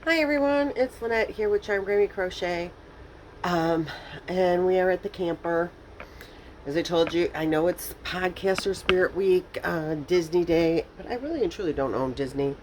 Hi everyone, it's Lynette here with Grammy Crochet. And we are at the camper. As I told you, I know it's Podcaster Spirit Week, Disney Day, but I really and truly don't own Disney.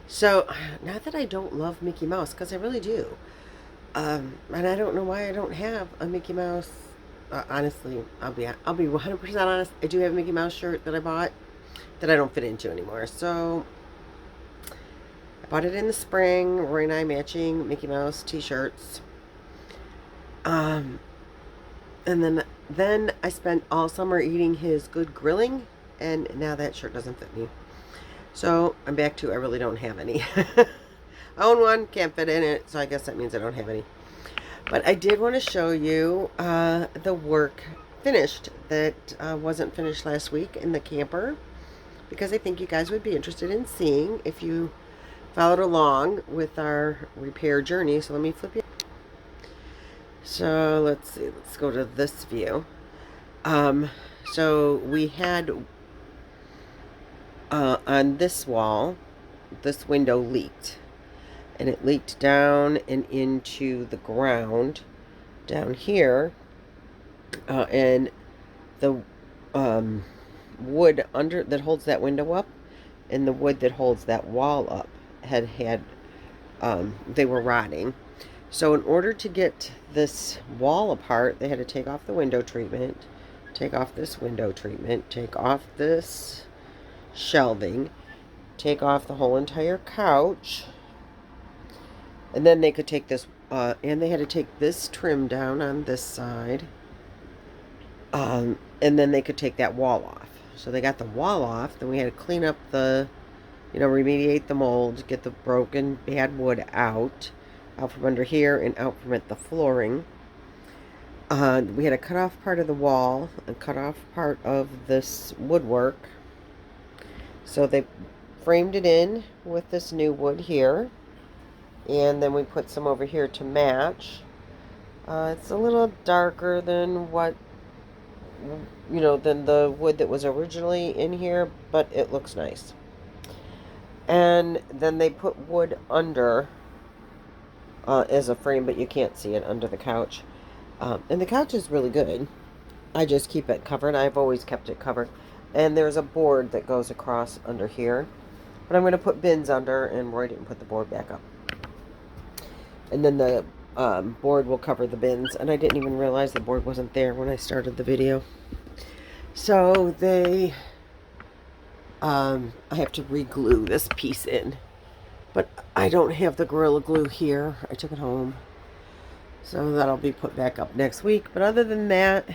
So, not that I don't love Mickey Mouse, because I really do. And I don't know why I don't have a Mickey Mouse. Honestly, I'll be 100% honest. I do have a Mickey Mouse shirt that I bought that I don't fit into anymore. So I bought it in the spring. Roy and I matching Mickey Mouse t-shirts. Um, and then I spent all summer eating his good grilling, and now that shirt doesn't fit me. So I'm back to I really don't have any. I own one, can't fit in it, so I guess that means I don't have any. But I did want to show you the work finished that wasn't finished last week in the camper, because I think you guys would be interested in seeing if you followed along with our repair journey. So let me flip you. So let's see, let's go to this view. So we had on this wall, this window leaked, and it leaked down and into the ground down here, and the wood under that holds that window up and the wood that holds that wall up had they were rotting. So in order to get this wall apart, they had to take off the window treatment, take off this window treatment, take off this shelving, take off the whole entire couch, and then they could take this, and they had to take this trim down on this side, and then they could take that wall off. So they got the wall off, then we had to clean up the, remediate the mold, get the broken bad wood out from under here and out from at the flooring. We had to cut off part of the wall and cut off part of this woodwork. So they framed it in with this new wood here, and then we put some over here to match. It's a little darker than what, than the wood that was originally in here, but it looks nice. And then they put wood under as a frame, but you can't see it under the couch. And the couch is really good. I just keep it covered. I've always kept it covered. And there's a board that goes across under here. But I'm going to put bins under, and Roy didn't put the board back up. And then the board will cover the bins. And I didn't even realize the board wasn't there when I started the video. So I have to re-glue this piece in. But I don't have the Gorilla Glue here. I took it home. So that'll be put back up next week. But other than that,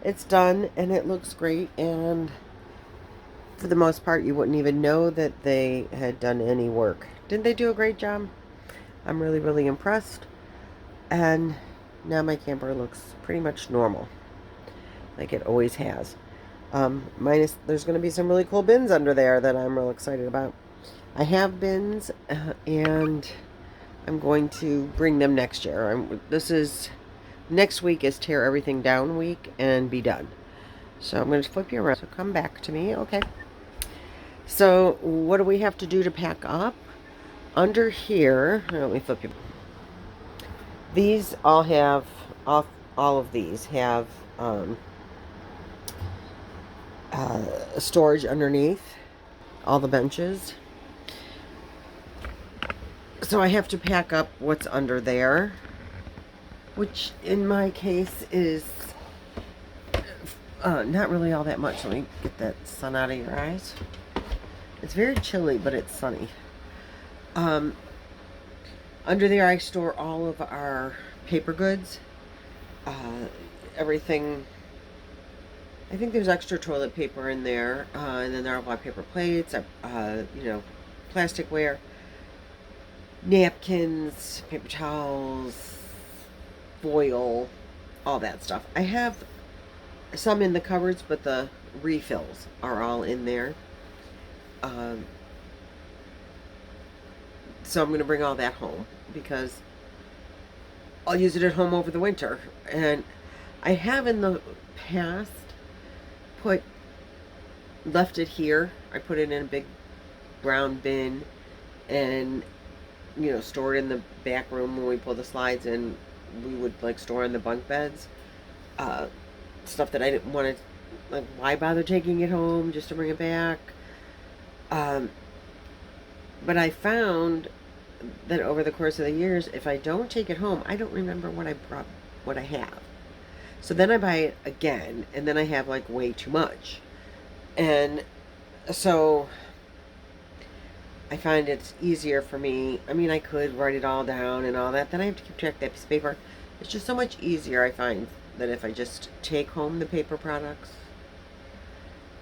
it's done and it looks great. And for the most part, you wouldn't even know that they had done any work. Didn't they do a great job? I'm really, really impressed. And now my camper looks pretty much normal, like it always has. Minus, there's going to be some really cool bins under there that I'm real excited about. I have bins, and I'm going to bring them next year. Next week is tear everything down week and be done. So I'm going to flip you around. So come back to me. Okay. So what do we have to do to pack up? Under here, let me flip you. These all have, all of these have storage underneath all the benches. So I have to pack up what's under there, which in my case is not really all that much. Let me get that sun out of your eyes. It's very chilly, but it's sunny. Under there I store all of our paper goods. Everything. I think there's extra toilet paper in there, and then there are a lot of paper plates, plasticware, napkins, paper towels, foil, all that stuff. I have some in the cupboards, but the refills are all in there. So I'm going to bring all that home because I'll use it at home over the winter. And I have in the past left it here. I put it in a big brown bin, and store it in the back room when we pull the slides in. We would like store in the bunk beds. Uh, Stuff that I didn't want to, like, why bother taking it home just to bring it back? Um, but I found that over the course of the years, if I don't take it home, I don't remember what I have. So then I buy it again, and then I have like way too much. And so I find it's easier for me. I mean, I could write it all down and all that. Then I have to keep track of that piece of paper. It's just so much easier, I find, that if I just take home the paper products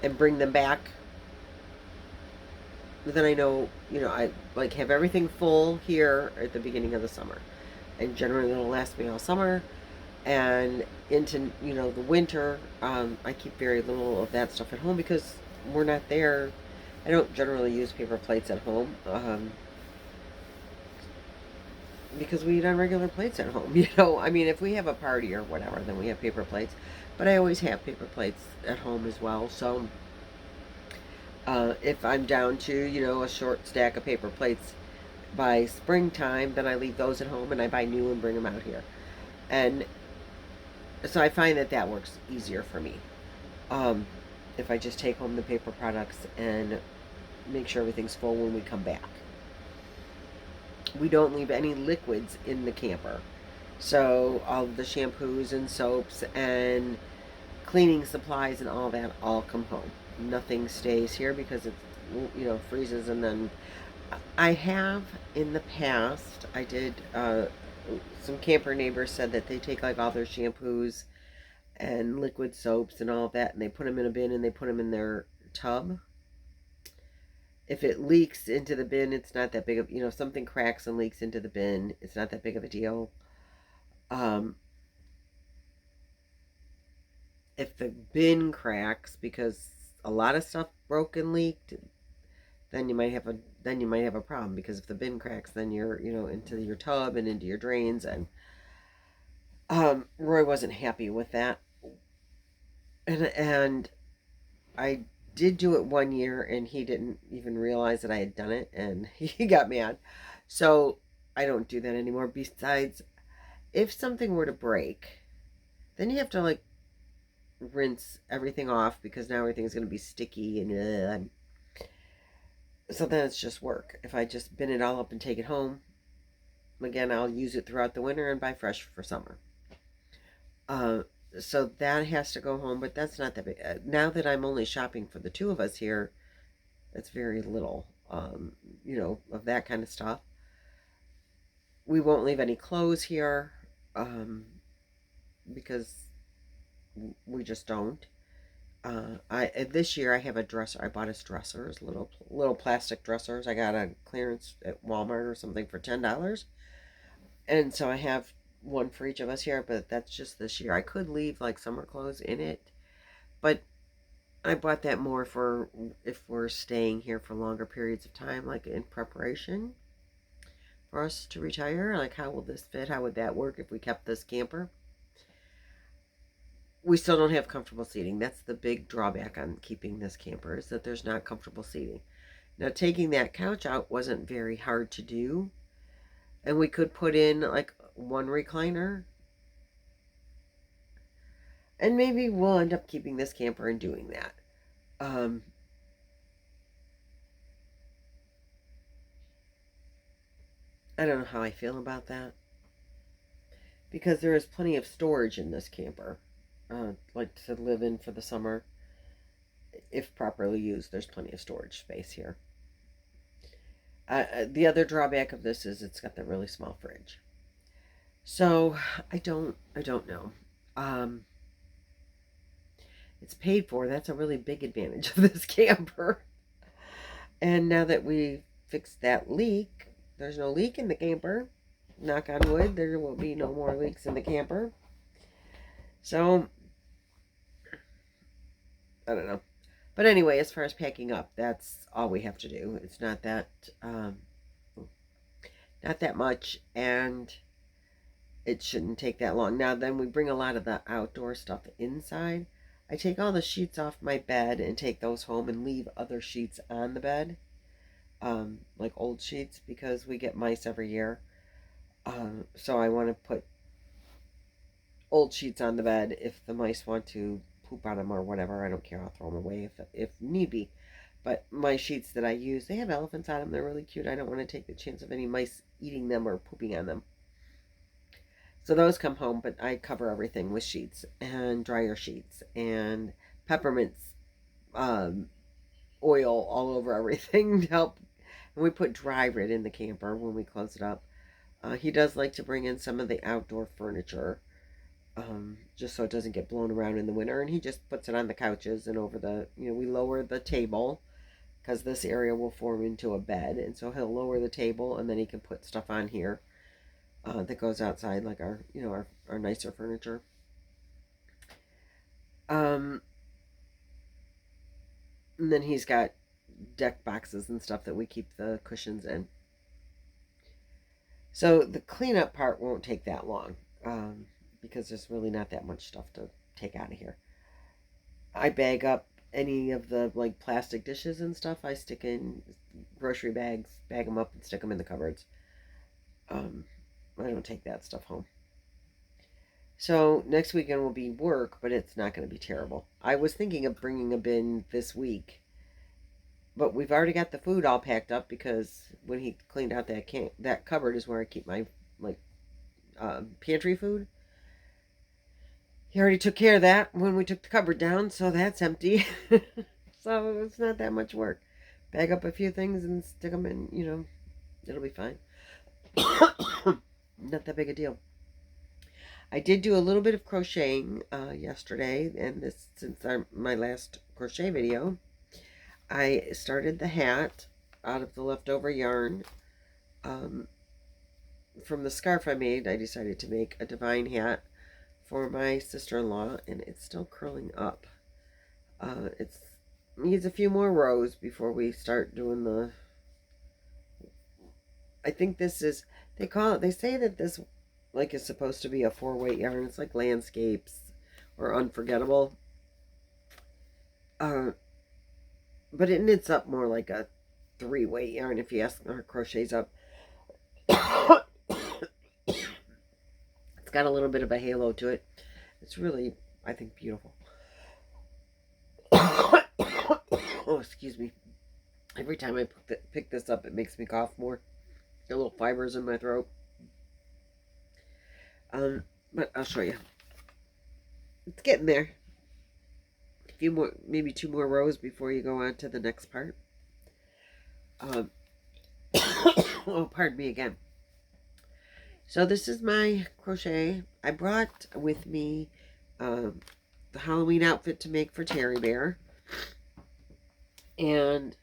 and bring them back, then I know, I like have everything full here at the beginning of the summer. And generally it'll last me all summer. And into, the winter, I keep very little of that stuff at home because we're not there. I don't generally use paper plates at home, because we eat on regular plates at home. I mean, if we have a party or whatever, then we have paper plates. But I always have paper plates at home as well. So if I'm down to, a short stack of paper plates by springtime, then I leave those at home and I buy new and bring them out here. And so I find that works easier for me. If I just take home the paper products and make sure everything's full when we come back. We don't leave any liquids in the camper. So all of the shampoos and soaps and cleaning supplies and all that all come home. Nothing stays here because it, freezes. And then I have in the past, I did, some camper neighbors said that they take like all their shampoos and liquid soaps and all that, and they put them in a bin and they put them in their tub. If it leaks into the bin, it's not that big of, if something cracks and leaks into the bin, it's not that big of a deal. If the bin cracks because a lot of stuff broke and leaked, then you might have a problem, because if the bin cracks, then you're, into your tub and into your drains. And Roy wasn't happy with that. And I did do it one year and he didn't even realize that I had done it, and he got mad. So I don't do that anymore. Besides, if something were to break, then you have to like rinse everything off, because now everything's going to be sticky and so then it's just work. If I just bin it all up and take it home, again, I'll use it throughout the winter and buy fresh for summer. So that has to go home, but that's not that big. Now that I'm only shopping for the two of us here, that's very little, of that kind of stuff. We won't leave any clothes here, because we just don't. This year I have a dresser. I bought us dressers, little plastic dressers. I got a clearance at Walmart or something for $10, and so I have one for each of us here. But that's just this year. I could leave like summer clothes in it, but I bought that more for if we're staying here for longer periods of time, like in preparation for us to retire. Like, how will this fit? How would that work if we kept this camper? We still don't have comfortable seating. That's the big drawback on keeping this camper, is that there's not comfortable seating. Now, taking that couch out wasn't very hard to do. And we could put in like one recliner. And maybe we'll end up keeping this camper and doing that. I don't know how I feel about that, because there is plenty of storage in this camper. Like to live in for the summer. If properly used, there's plenty of storage space here. The other drawback of this is it's got the really small fridge. So I don't know. It's paid for. That's a really big advantage of this camper. And now that we fixed that leak, there's no leak in the camper. Knock on wood, there will be no more leaks in the camper. So I don't know. But anyway, as far as packing up, that's all we have to do. It's not that much, and it shouldn't take that long. Now then, we bring a lot of the outdoor stuff inside. I take all the sheets off my bed and take those home and leave other sheets on the bed. like old sheets, because we get mice every year. So I want to put old sheets on the bed if the mice want to poop on them or whatever. I don't care. I'll throw them away if need be. But my sheets that I use, they have elephants on them. They're really cute. I don't want to take the chance of any mice eating them or pooping on them. So those come home, but I cover everything with sheets and dryer sheets and peppermint oil all over everything to help. And we put dry rid in the camper when we close it up. He does like to bring in some of the outdoor furniture, just so it doesn't get blown around in the winter. And he just puts it on the couches and over the, we lower the table because this area will form into a bed. And so he'll lower the table and then he can put stuff on here that goes outside, like our nicer furniture. And then he's got deck boxes and stuff that we keep the cushions in. So the cleanup part won't take that long, because there's really not that much stuff to take out of here. I bag up any of the like plastic dishes and stuff. I stick in grocery bags, bag them up and stick them in the cupboards. I don't take that stuff home. So next weekend will be work, but it's not going to be terrible. I was thinking of bringing a bin this week, but we've already got the food all packed up because when he cleaned out that cupboard is where I keep my pantry food. He already took care of that when we took the cupboard down, so that's empty. So it's not that much work. Bag up a few things and stick them in, it'll be fine. Not that big a deal. I did do a little bit of crocheting yesterday, and this since my last crochet video. I started the hat out of the leftover yarn. From the scarf I made, I decided to make a divine hat for my sister-in-law, and it's still curling up. It needs a few more rows before we start doing the... I think this is... They say that this is supposed to be a 4-weight yarn. It's like landscapes or unforgettable. But it knits up more like a 3-weight yarn if you ask her. Crochets up. It's got a little bit of a halo to it. It's really, I think, beautiful. Oh, excuse me. Every time I pick this up, it makes me cough more. The little fibers in my throat. But I'll show you. It's getting there. A few more, maybe 2 more rows before you go on to the next part. Oh, pardon me again. So this is my crochet. I brought with me the Halloween outfit to make for Terry Bear. And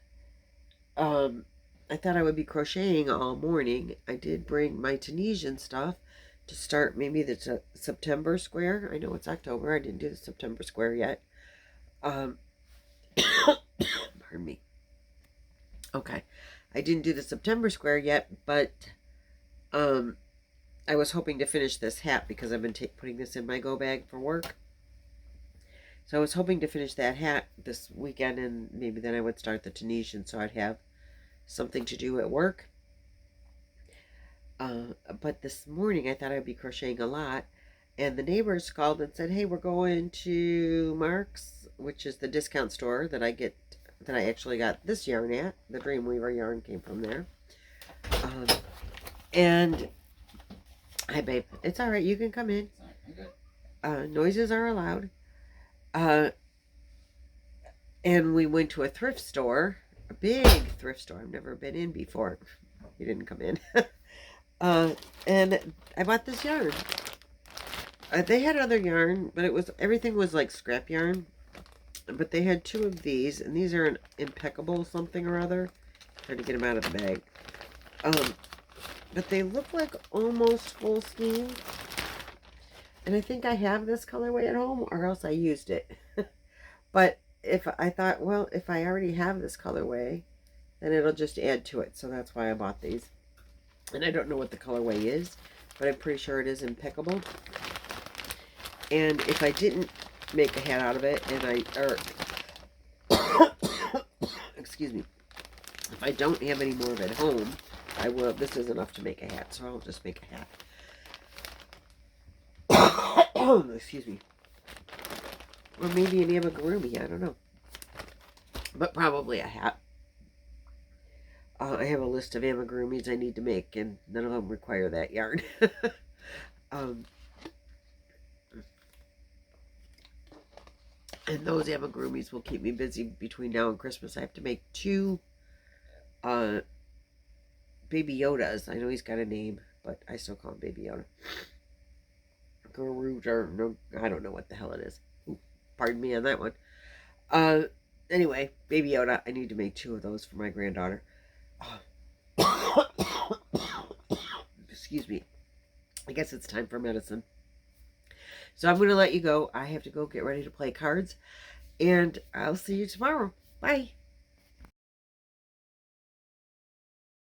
I thought I would be crocheting all morning. I did bring my Tunisian stuff to start maybe the September square. I know it's October. I didn't do the September square yet. Pardon me. Okay. I didn't do the September square yet, but I was hoping to finish this hat because I've been putting this in my go bag for work. So I was hoping to finish that hat this weekend, and maybe then I would start the Tunisian so I'd have something to do at work. But this morning I thought I'd be crocheting a lot, and the neighbors called and said, hey, we're going to Mark's, which is the discount store that I actually got this yarn at. The Dreamweaver yarn came from there. And hi babe, it's all right, you can come in. Noises are allowed. And we went to a thrift store, a big thrift store I've never been in before. He didn't come in. And I bought this yarn. They had other yarn, but everything was like scrap yarn. But they had 2 of these, and these are an impeccable something or other. Trying to get them out of the bag. But they look like almost full skein. And I think I have this colorway at home, or else I used it. But I thought, well, if I already have this colorway, then it'll just add to it. So that's why I bought these. And I don't know what the colorway is, but I'm pretty sure it is impeccable. And if I didn't make a hat out of it, excuse me, If I don't have any more of it at home, I will. This is enough to make a hat, so I'll just make a hat. Excuse me. Or maybe an amigurumi, I don't know. But probably a hat. I have a list of amigurumis I need to make, and none of them require that yarn. And those amigurumis will keep me busy between now and Christmas. I have to make 2 Baby Yodas. I know he's got a name, but I still call him Baby Yoda. Guru, or no, I don't know what the hell it is. Ooh, pardon me on that one. Anyway, Baby Yoda. I need to make 2 of those for my granddaughter. Excuse me. I guess it's time for medicine. So I'm going to let you go. I have to go get ready to play cards. And I'll see you tomorrow. Bye.